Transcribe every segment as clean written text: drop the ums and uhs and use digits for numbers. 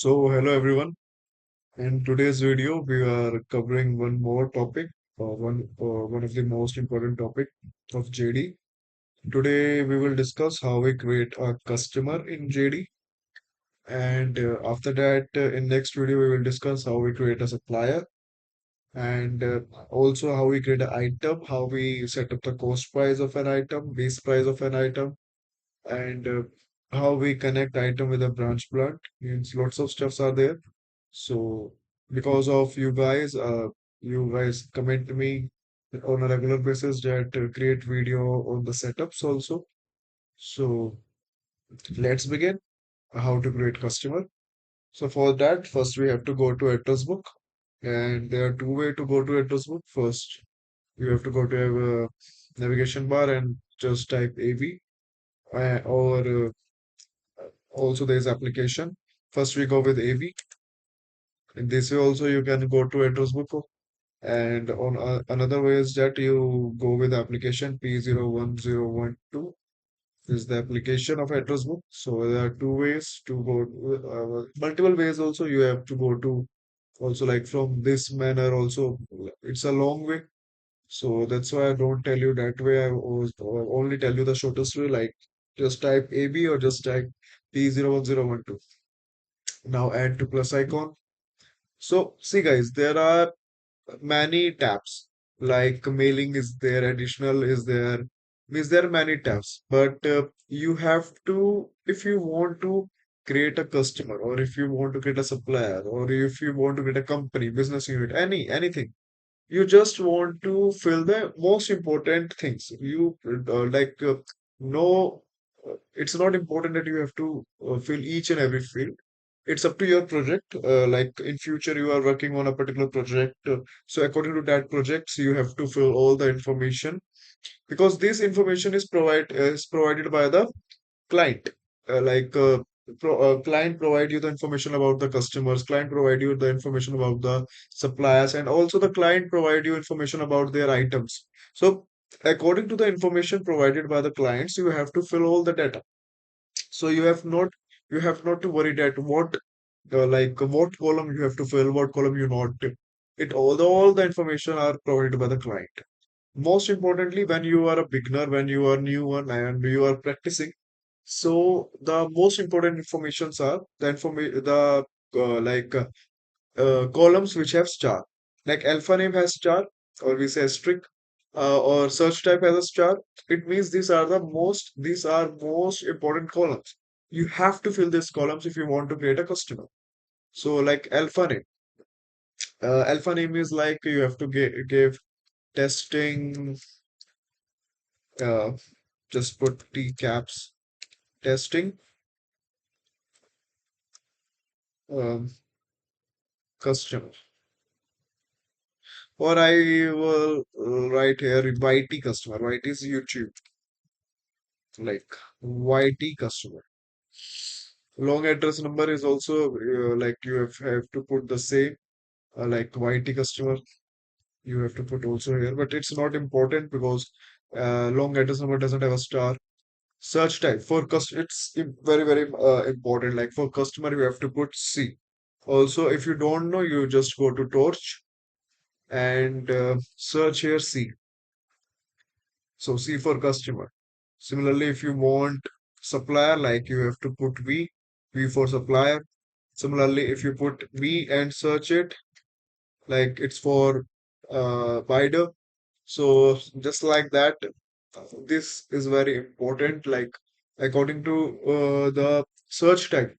Hello everyone. In today's video, we are covering one more topic, one of the most important topic of JD. Today, we will discuss how we create a customer in JD, and after that, in next video, we will discuss how we create a supplier, and also how we create an item, how we set up the cost price of an item, base price of an item, and how we connect item with a branch plant. Means lots of stuffs are there. So because of you guys comment to me on a regular basis that create video on the setups also. So let's begin how to create customer. So for that, first we have to go to address book, and there are two way to go to address book. First, you have to go to a navigation bar and just type AV, or also there is application. First we go with AV. In this way also you can go to address book. And on another way is that you go with application P01012 is the application of address book. So there are two ways to go, multiple ways also you have to go to. Also, like from this manner, also it's a long way. So that's why I don't tell you that way. I always only tell you the shortest way, like just type AB or just type P01012. Now add to plus icon. So see guys, there are many tabs like mailing is there, additional is there many tabs, but you have to, if you want to create a customer, or if you want to create a supplier, or if you want to create a company business unit, anything, you just want to fill the most important things. You no, it's not important that you have to fill each and every field. It's up to your project. Like in future, you are working on a particular project. So according to that project, so you have to fill all the information, because this information is provided by the client. Client provide you the information about the customers. Client provide you the information about the suppliers, and also the client provide you information about their items. So according to the information provided by the clients, you have to fill all the data. So you have not to worry that what column you have to fill, what column you not. It all the information are provided by the client. Most importantly, when you are a beginner, when you are new one and you are practicing, so the most important informations are the information the like columns which have star. Like alpha name has star, or we say strict, or search type has a star. It means these are most important columns. You have to fill these columns if you want to create a customer. So like alpha name is like you have to give testing. Uh, just put T caps testing um, customer. Or I will write here YT customer. YT is YouTube, like YT customer. Long address number is also like you have to put the same, like YT customer. You have to put also here, but it's not important because long address number doesn't have a star. Search type for it's very important. Like for customer, you have to put C. Also, if you don't know, you just go to Torch and search here C. So C for customer. Similarly, if you want supplier, like you have to put V for supplier. Similarly, if you put V and search it, like it's for buyer. So just like that, this is very important. Like according to the search tag,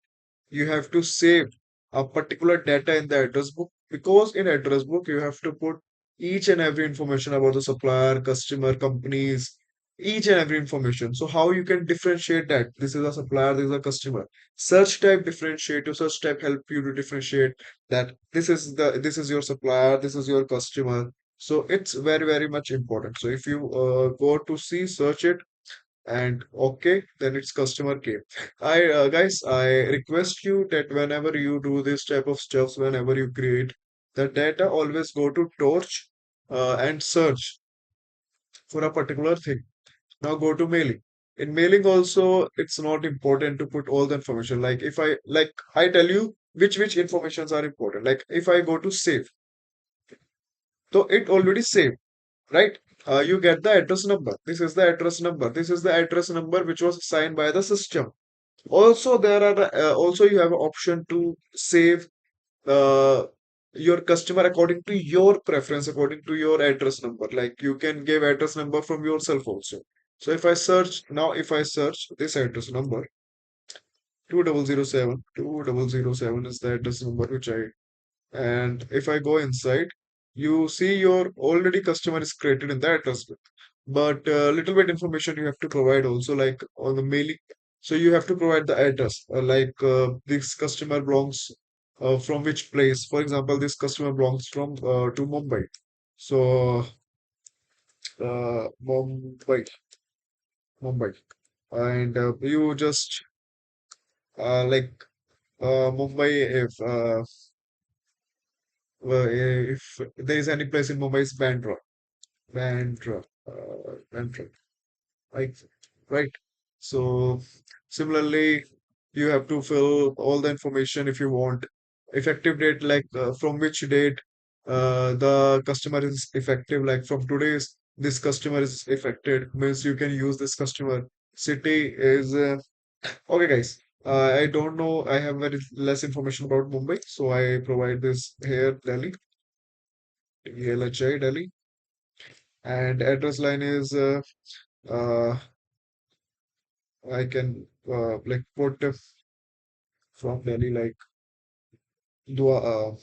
you have to save a particular data in the address book, because in address book you have to put each and every information about the supplier, customer, companies, each and every information. So how you can differentiate that this is a supplier, this is a customer. Search type differentiate you, search type help you to differentiate that this is your supplier, this is your customer. So it's very much important. So if you go to see search it, and okay, then it's customer care. I Guys, I request you that whenever you do this type of stuff, whenever you create the data, always go to torch and search for a particular thing. Now go to mailing. In mailing also, it's not important to put all the information. Like if I tell you which informations are important. Like if I go to save, so it already saved, right? You get the address number. This is the address number. This is the address number which was assigned by the system. Also, there are also you have an option to save uh, your customer according to your preference, according to your address number. Like you can give address number from yourself also. So if I search now, if I search this address number 2007 is the address number which I, and if I go inside, you see your already customer is created in the address book. But little bit information you have to provide also, like on the mailing. So you have to provide the address, like this customer belongs from which place. For example, this customer belongs from to Mumbai. So Mumbai, and you just like Mumbai if there is any place in Mumbai, is Bandra. Bandra, right? Right. So similarly, you have to fill all the information if you want. Effective date, like from which date the customer is effective. Like from today's, this customer is affected, means you can use this customer. City is okay, guys. I don't know. I have very less information about Mumbai, so I provide this here, Delhi, DLHI, Delhi, and address line is uh, I can like put from Delhi, like Dua,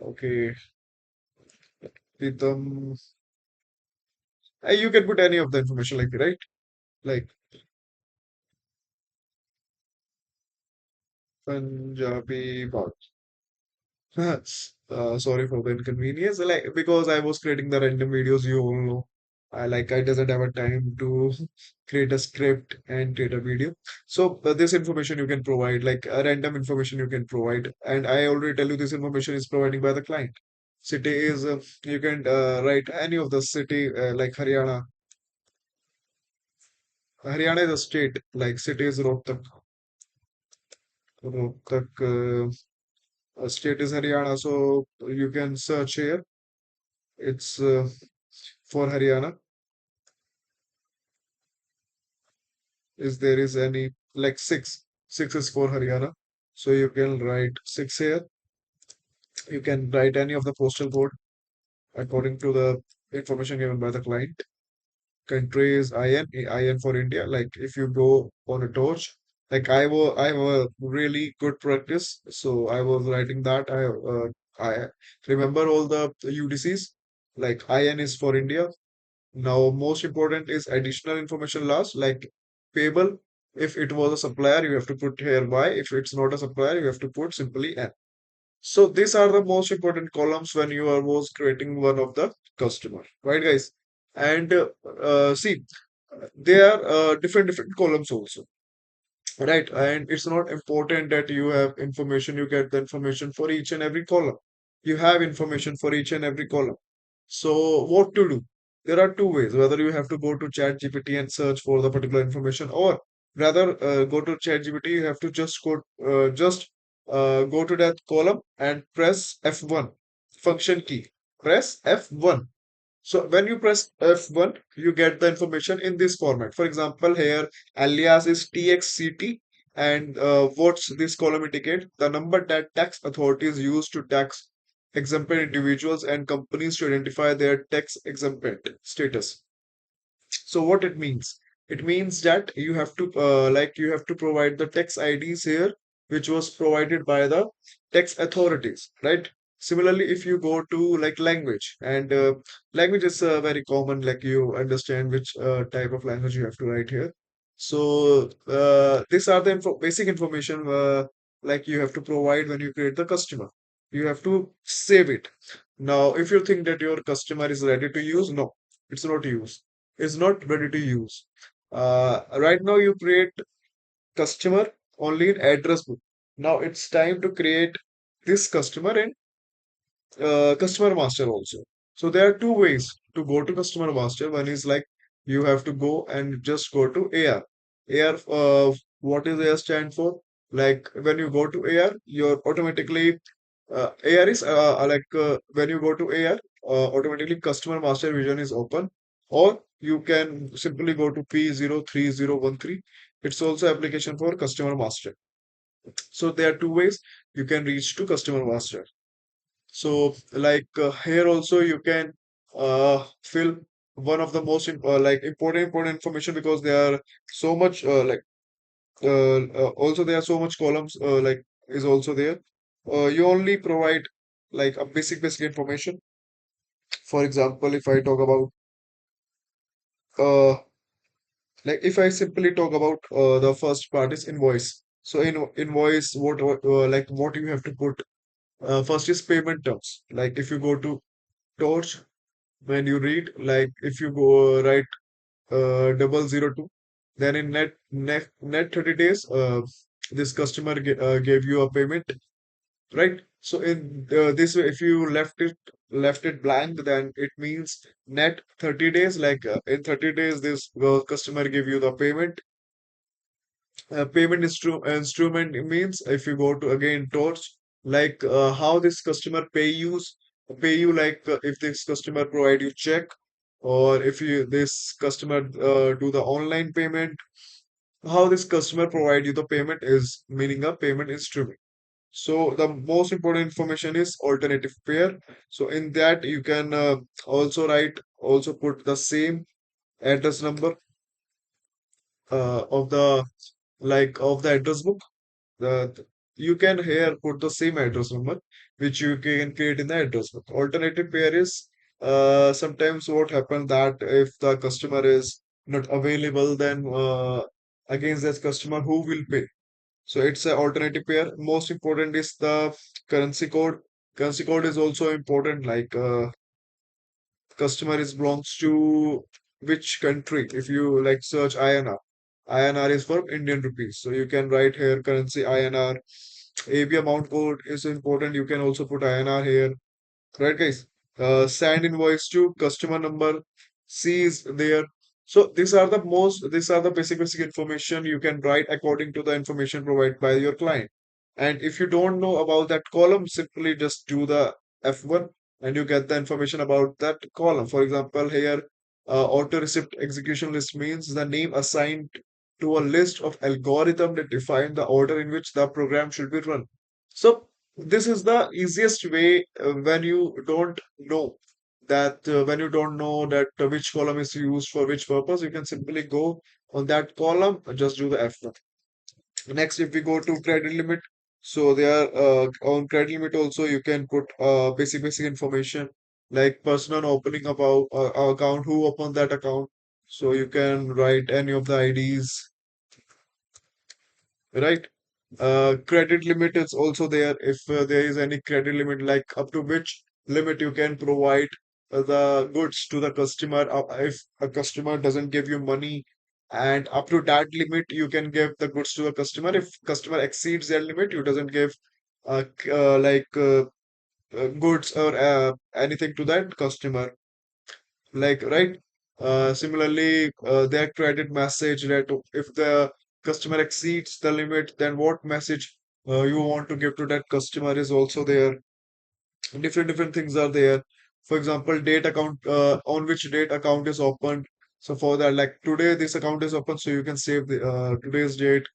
okay, Pritam. You can put any of the information, like, right? Like Punjabi Bhat. Sorry for the inconvenience. Like because I was creating the random videos, you all know. I doesn't have a time to create a script and create a video. So this information you can provide, like random information you can provide, and I already tell you this information is provided by the client. City is you can write any of the city like Haryana. Haryana is a state. Like city is Rohtak. Rohtak state is Haryana. So you can search here. It's for Haryana. Is there is any like six? Six is for Haryana. So you can write six here. You can write any of the postal code according to the information given by the client. Country is IN for India. Like if you go on a torch, like I have a really good practice. So I was writing that. I remember all the UDCs. Like IN is for India. Now, most important is additional information last, like payable. If it was a supplier, you have to put here Y. If it's not a supplier, you have to put simply N. So these are the most important columns when you are was creating one of the customer, right, guys? And see, there are different columns also, right? And it's not important that you have information, you get the information for each and every column. You have information for each and every column. So what to do? There are two ways, whether you have to go to ChatGPT and search for the particular information, or rather go to ChatGPT, you have to just go to that column and press F1 function key. Press F1. So when you press F1, you get the information in this format. For example, here alias is TXCT, and what's this column indicate? The number that tax authorities use to tax exempted individuals and companies to identify their tax exempt status. So what it means? It means that you have to you have to provide the tax IDs here, which was provided by the tax authorities, right? Similarly, if you go to like language, and language is very common, like you understand which type of language you have to write here. So these are the basic information like you have to provide when you create the customer. You have to save it. Now, if you think that your customer is ready to use, no, it's not used, is not ready to use. Right now, you create customer only in address book. Now it's time to create this customer in customer master also. So there are two ways to go to customer master. One is like you have to go and just go to AR. AR, what is AR stand for? Like when you go to AR, you're automatically AR is when you go to AR, automatically customer master vision is open, or you can simply go to P03013. It's also application for customer master. So there are two ways you can reach to customer master. So here also you can fill one of the most important information, because there are so much also there are so much columns is also there. You only provide like a basic information. For example, if I talk about uh, if I simply talk about the first part is invoice. So in invoice, what you have to put first is payment terms. Like if you go to Torch, when you read, like if you go write 002, then in net 30 days, this customer gave you a payment, right? So in this way, if you left it blank, then it means net 30 days. In 30 days, this customer give you the payment. Instrument means if you go to again Torch, how this customer pay you, if this customer provide you check, or if you this customer do the online payment, how this customer provide you the payment is meaning a payment instrument. So the most important information is alternative pair. So in that you can also put the same address number of the address book. You can here put the same address number which you can create in the address book. Alternative pair is sometimes what happens that if the customer is not available, then against that customer who will pay. So it's an alternative pair. Most important is the currency code. Currency code is also important. Customer is belongs to which country. If you search INR, INR is for Indian rupees. So you can write here currency INR. AB amount code is important. You can also put INR here. Right, guys? Send invoice to customer number. C is there. So these are the basic information you can write according to the information provided by your client. And if you don't know about that column, simply just do the F1 and you get the information about that column. For example, here, auto receipt execution list means the name assigned to a list of algorithm that define the order in which the program should be run. So this is the easiest way when you don't know that which column is used for which purpose, you can simply go on that column and just do the F1. Next, if we go to credit limit, so there on credit limit also you can put basic information like person on opening about account, who opened that account. So you can write any of the IDs, right? Credit limit is also there. If there is any credit limit, like up to which limit you can provide the goods to the customer. If a customer doesn't give you money, and up to that limit, you can give the goods to a customer. If customer exceeds that limit, you doesn't give uh, c- uh, like uh, goods or anything to that customer. Right? Similarly, their credit message that if the customer exceeds the limit, then what message you want to give to that customer is also there. Different things are there. For example, date account, on which date account is opened. So for that, like today, this account is open, so you can save the today's date.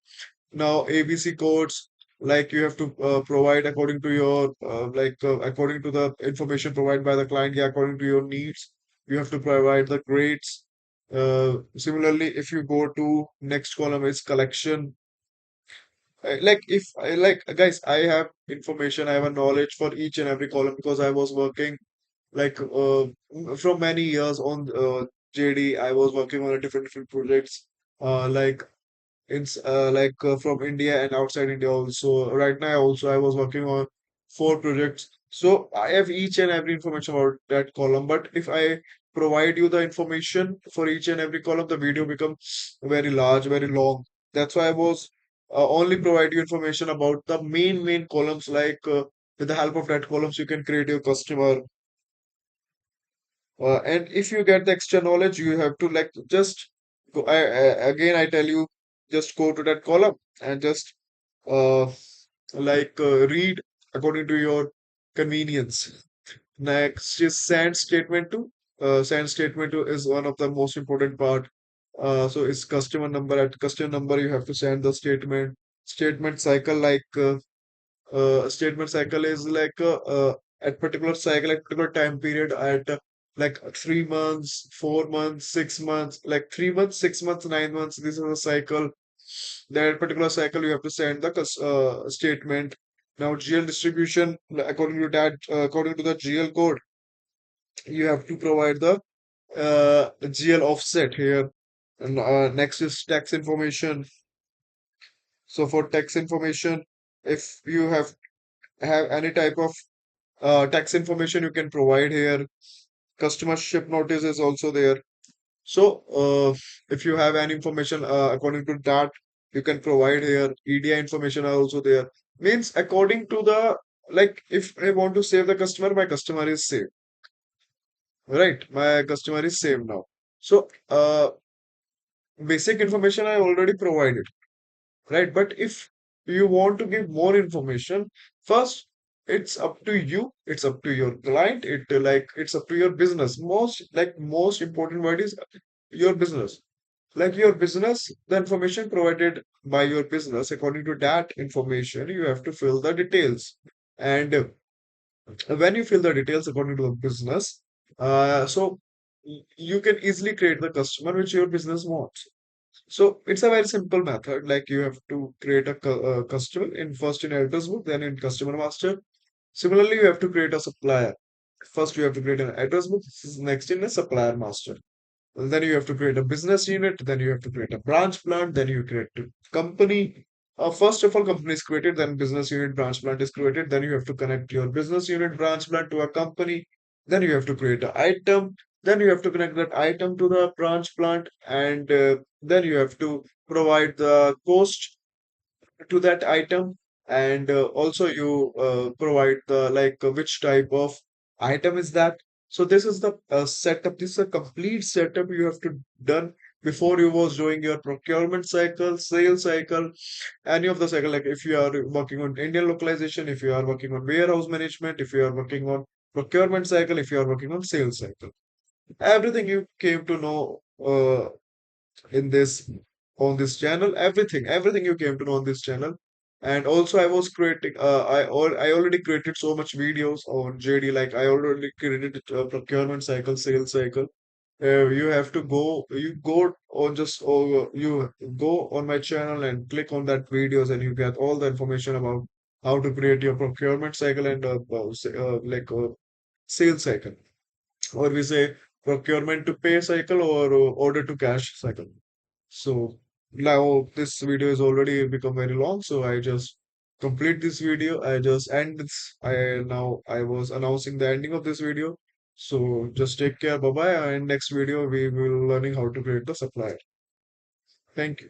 Now, ABC codes, like you have to provide according to your according to the information provided by the client, yeah, according to your needs, you have to provide the grades. Similarly, if you go to next column is collection. Like if I like guys, I have information, I have a knowledge for each and every column, because I was working from many years on JD. I was working on a different projects. Like from India and outside India also. Right now, also I was working on four projects. So I have each and every information about that column. But if I provide you the information for each and every column, the video becomes very large, very long. That's why I was only provide you information about the main columns. With the help of that columns, you can create your customer. And if you get the extra knowledge, you have to just go. Again, I tell you, just go to that column and just uh, read according to your convenience. Next is send statement to. Send statement to is one of the most important part. So it's customer number. At customer number, you have to send the statement. Statement cycle statement cycle is at particular cycle at particular time period at 3 months, 4 months, 6 months, like 3 months, 6 months, 9 months. This is a cycle. That particular cycle you have to send the statement. Now GL distribution, according to that, according to the GL code, you have to provide the GL offset here. And next is tax information. So for tax information, if you have any type of tax information, you can provide here. Customer ship notice is also there. So if you have any information according to that, you can provide here. EDI information are also there. Means according to the, like, if I want to save the customer, my customer is saved, right? My customer is saved now. So basic information I already provided, right? But if you want to give more information, first it's up to you, it's up to your client, it's up to your business. Most important word is your business. Like your business, the information provided by your business, according to that information, you have to fill the details. And when you fill the details according to the business, you can easily create the customer which your business wants. So it's a very simple method. Like you have to create a customer in first in address book, then in customer master. Similarly, you have to create a supplier. First, you have to create an address book. This is next in a supplier master. Then you have to create a business unit. Then you have to create a branch plant. Then you create a company. First of all, company is created. Then business unit branch plant is created. Then you have to connect your business unit branch plant to a company. Then you have to create an item. Then you have to connect that item to the branch plant, and then you have to provide the cost to that item. And also you provide the, which type of item is that. So this is the setup. This is a complete setup you have to done before you was doing your procurement cycle, sales cycle, any of the cycle. Like if you are working on Indian localization, if you are working on warehouse management, if you are working on procurement cycle, if you are working on sales cycle, everything you came to know in this on this channel. Everything you came to know on this channel. And also I was creating I already created so much videos on JD. Like I already created procurement cycle, sales cycle. You have to go, you go on just you go on my channel and click on that videos, and you get all the information about how to create your procurement cycle and sales cycle, or we say procurement to pay cycle, or order to cash cycle. So now this video has already become very long, so I just complete this video. I just end this. I was announcing the ending of this video. So just take care. Bye bye. And next video we will learning how to create the supplier. Thank you.